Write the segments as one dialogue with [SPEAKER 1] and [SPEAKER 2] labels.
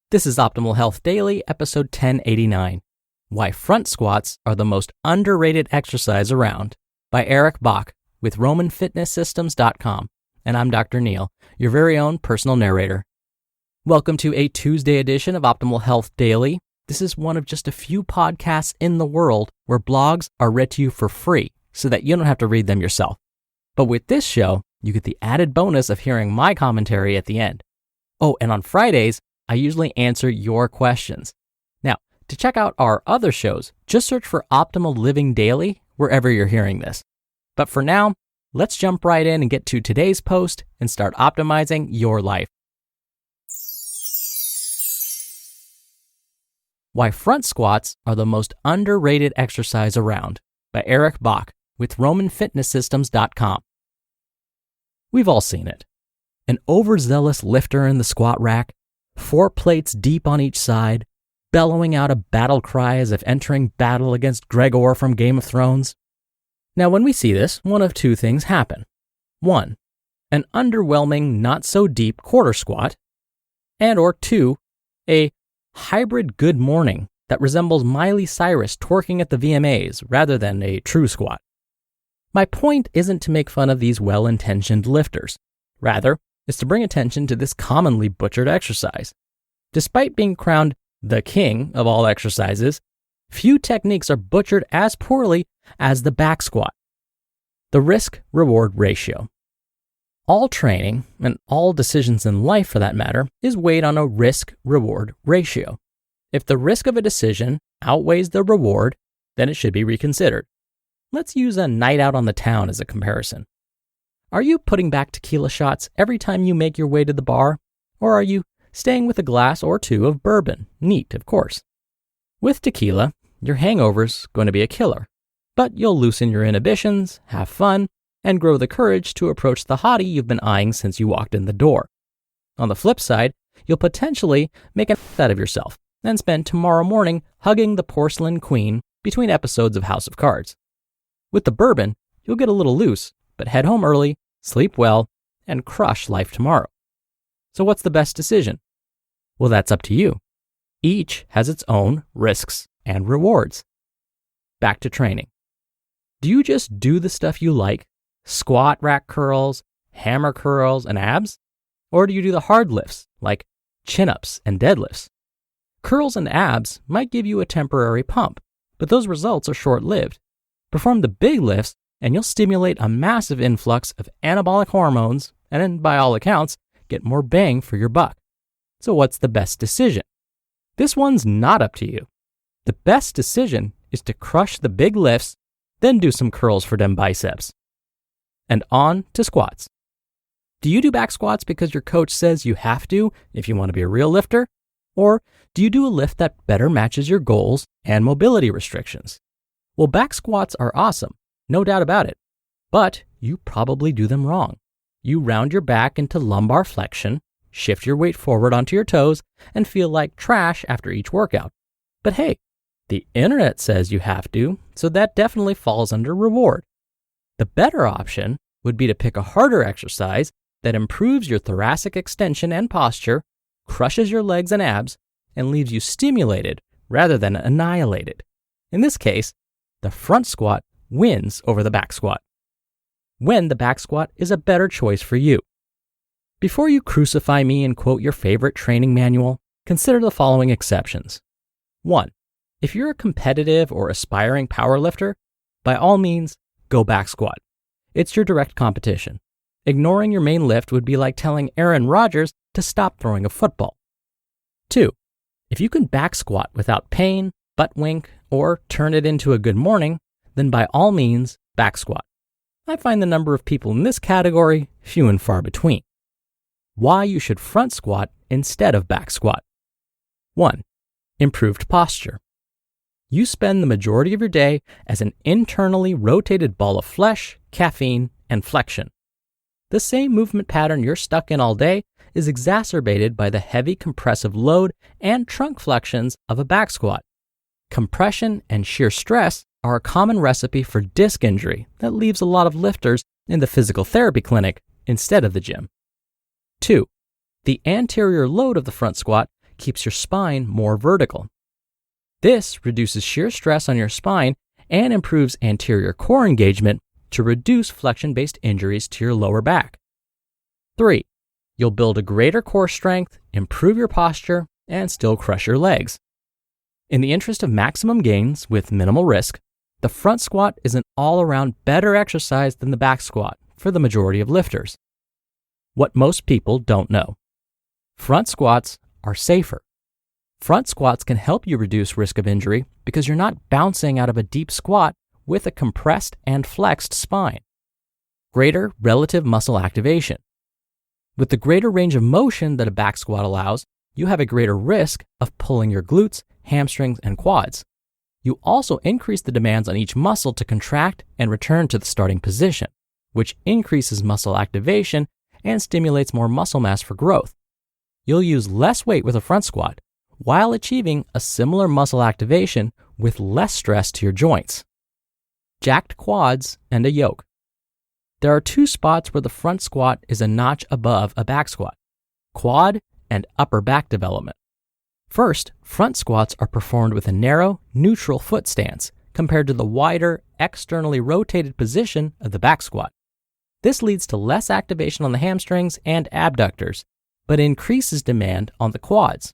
[SPEAKER 1] This is Optimal Health Daily, episode 1089, Why Front Squats Are the Most Underrated Exercise Around, by Bach with RomanFitnessSystems.com. And I'm Dr. Neil, your very own personal narrator. Welcome to a Tuesday edition of Optimal Health Daily. This is one of just a few podcasts in the world where blogs are read to you for free so that you don't have to read them yourself. But with this show, you get the added bonus of hearing my commentary at the end. Oh, and on Fridays, I usually answer your questions. Now, to check out our other shows, just search for Optimal Living Daily wherever you're hearing this. But for now, let's jump right in and get to today's post and start optimizing your life. Why Front Squats Are the Most Underrated Exercise Around, by Bach with RomanFitnessSystems.com. We've all seen it. An overzealous lifter in the squat rack, 4 plates deep on each side, bellowing out a battle cry as if entering battle against Gregor from Game of Thrones. Now, when we see this, one of two things happen. 1, an underwhelming, not-so-deep quarter squat, or 2, a hybrid good morning that resembles Miley Cyrus twerking at the VMAs rather than a true squat. My point isn't to make fun of these well-intentioned lifters. Rather, is to bring attention to this commonly butchered exercise. Despite being crowned the king of all exercises, few techniques are butchered as poorly as the back squat. The risk-reward ratio. All training, and all decisions in life for that matter, is weighed on a risk-reward ratio. If the risk of a decision outweighs the reward, then it should be reconsidered. Let's use a night out on the town as a comparison. Are you putting back tequila shots every time you make your way to the bar? Or are you staying with a glass or two of bourbon? Neat, of course. With tequila, your hangover's going to be a killer. But you'll loosen your inhibitions, have fun, and grow the courage to approach the hottie you've been eyeing since you walked in the door. On the flip side, you'll potentially make an out of yourself and spend tomorrow morning hugging the porcelain queen between episodes of House of Cards. With the bourbon, you'll get a little loose, but head home early, sleep well, and crush life tomorrow. So what's the best decision? Well, that's up to you. Each has its own risks and rewards. Back to training. Do you just do the stuff you like, squat rack curls, hammer curls, and abs? Or do you do the hard lifts, like chin-ups and deadlifts? Curls and abs might give you a temporary pump, but those results are short-lived. Perform the big lifts, and you'll stimulate a massive influx of anabolic hormones and, by all accounts, get more bang for your buck. So what's the best decision? This one's not up to you. The best decision is to crush the big lifts, then do some curls for them biceps. And on to squats. Do you do back squats because your coach says you have to if you want to be a real lifter? Or do you do a lift that better matches your goals and mobility restrictions? Well, back squats are awesome. No doubt about it. But you probably do them wrong. You round your back into lumbar flexion, shift your weight forward onto your toes, and feel like trash after each workout. But hey, the internet says you have to, so that definitely falls under reward. The better option would be to pick a harder exercise that improves your thoracic extension and posture, crushes your legs and abs, and leaves you stimulated rather than annihilated. In this case, the front squat wins over the back squat, when the back squat is a better choice for you. Before you crucify me and quote your favorite training manual, consider the following exceptions. 1, if you're a competitive or aspiring powerlifter, by all means, go back squat. It's your direct competition. Ignoring your main lift would be like telling Aaron Rodgers to stop throwing a football. 2, if you can back squat without pain, butt wink, or turn it into a good morning, then by all means, back squat. I find the number of people in this category few and far between. Why you should front squat instead of back squat. 1, improved posture. You spend the majority of your day as an internally rotated ball of flesh, caffeine, and flexion. The same movement pattern you're stuck in all day is exacerbated by the heavy compressive load and trunk flexions of a back squat. Compression and shear stress are a common recipe for disc injury that leaves a lot of lifters in the physical therapy clinic instead of the gym. 2, the anterior load of the front squat keeps your spine more vertical. This reduces shear stress on your spine and improves anterior core engagement to reduce flexion-based injuries to your lower back. 3. You'll build a greater core strength, improve your posture, and still crush your legs. In the interest of maximum gains with minimal risk, the front squat is an all-around better exercise than the back squat for the majority of lifters. What most people don't know: front squats are safer. Front squats can help you reduce risk of injury because you're not bouncing out of a deep squat with a compressed and flexed spine. Greater relative muscle activation. With the greater range of motion that a back squat allows, you have a greater risk of pulling your glutes, hamstrings, and quads. You also increase the demands on each muscle to contract and return to the starting position, which increases muscle activation and stimulates more muscle mass for growth. You'll use less weight with a front squat while achieving a similar muscle activation with less stress to your joints. Jacked quads and a yoke. There are two spots where the front squat is a notch above a back squat: quad and upper back development. First, front squats are performed with a narrow, neutral foot stance compared to the wider, externally rotated position of the back squat. This leads to less activation on the hamstrings and abductors, but increases demand on the quads.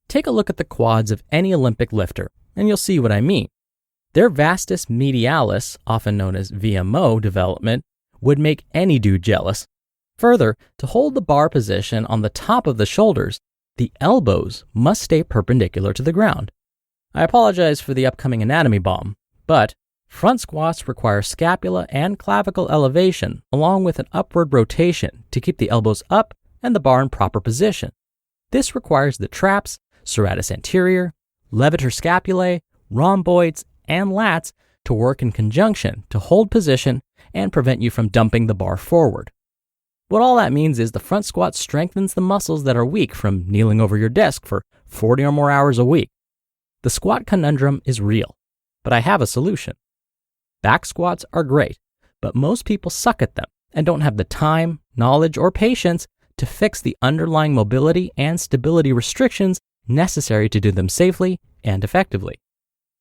[SPEAKER 1] Take a look at the quads of any Olympic lifter, and you'll see what I mean. Their vastus medialis, often known as VMO development, would make any dude jealous. Further, to hold the bar position on the top of the shoulders, the elbows must stay perpendicular to the ground. I apologize for the upcoming anatomy bomb, but front squats require scapula and clavicle elevation along with an upward rotation to keep the elbows up and the bar in proper position. This requires the traps, serratus anterior, levator scapulae, rhomboids, and lats to work in conjunction to hold position and prevent you from dumping the bar forward. What all that means is the front squat strengthens the muscles that are weak from kneeling over your desk for 40 or more hours a week. The squat conundrum is real, but I have a solution. Back squats are great, but most people suck at them and don't have the time, knowledge, or patience to fix the underlying mobility and stability restrictions necessary to do them safely and effectively.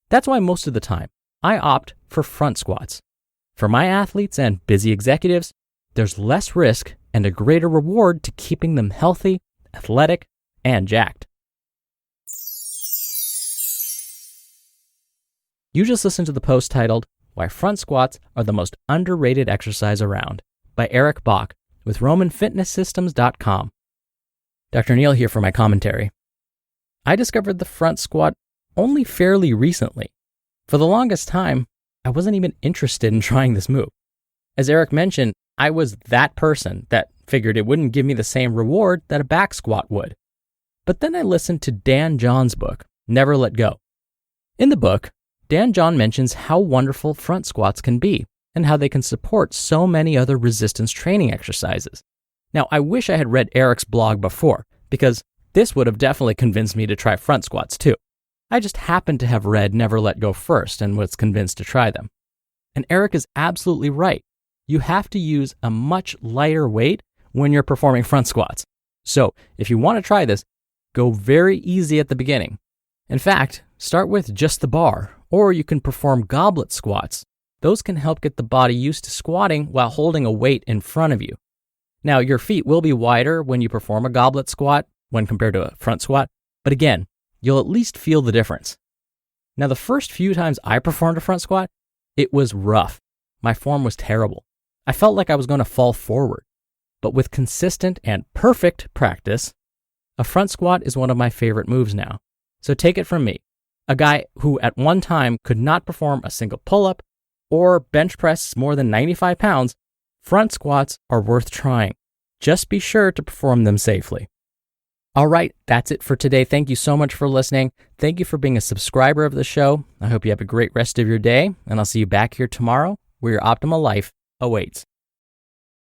[SPEAKER 1] That's why most of the time I opt for front squats. For my athletes and busy executives, there's less risk and a greater reward to keeping them healthy, athletic, and jacked. You just listened to the post titled, "Why Front Squats Are the Most Underrated Exercise Around" by Eric Bach with RomanFitnessSystems.com. Dr. Neil here for my commentary. I discovered the front squat only fairly recently. For the longest time, I wasn't even interested in trying this move. As Eric mentioned, I was that person that figured it wouldn't give me the same reward that a back squat would. But then I listened to Dan John's book, Never Let Go. In the book, Dan John mentions how wonderful front squats can be and how they can support so many other resistance training exercises. Now, I wish I had read Eric's blog before, because this would have definitely convinced me to try front squats too. I just happened to have read Never Let Go first and was convinced to try them. And Eric is absolutely right. You have to use a much lighter weight when you're performing front squats. So if you want to try this, go very easy at the beginning. In fact, start with just the bar, or you can perform goblet squats. Those can help get the body used to squatting while holding a weight in front of you. Now, your feet will be wider when you perform a goblet squat when compared to a front squat, but again, you'll at least feel the difference. Now, the first few times I performed a front squat, it was rough. My form was terrible. I felt like I was going to fall forward. But with consistent and perfect practice, a front squat is one of my favorite moves now. So take it from me, a guy who at one time could not perform a single pull-up or bench press more than 95 pounds, front squats are worth trying. Just be sure to perform them safely. All right, that's it for today. Thank you so much for listening. Thank you for being a subscriber of the show. I hope you have a great rest of your day, and I'll see you back here tomorrow where your optimal life awaits.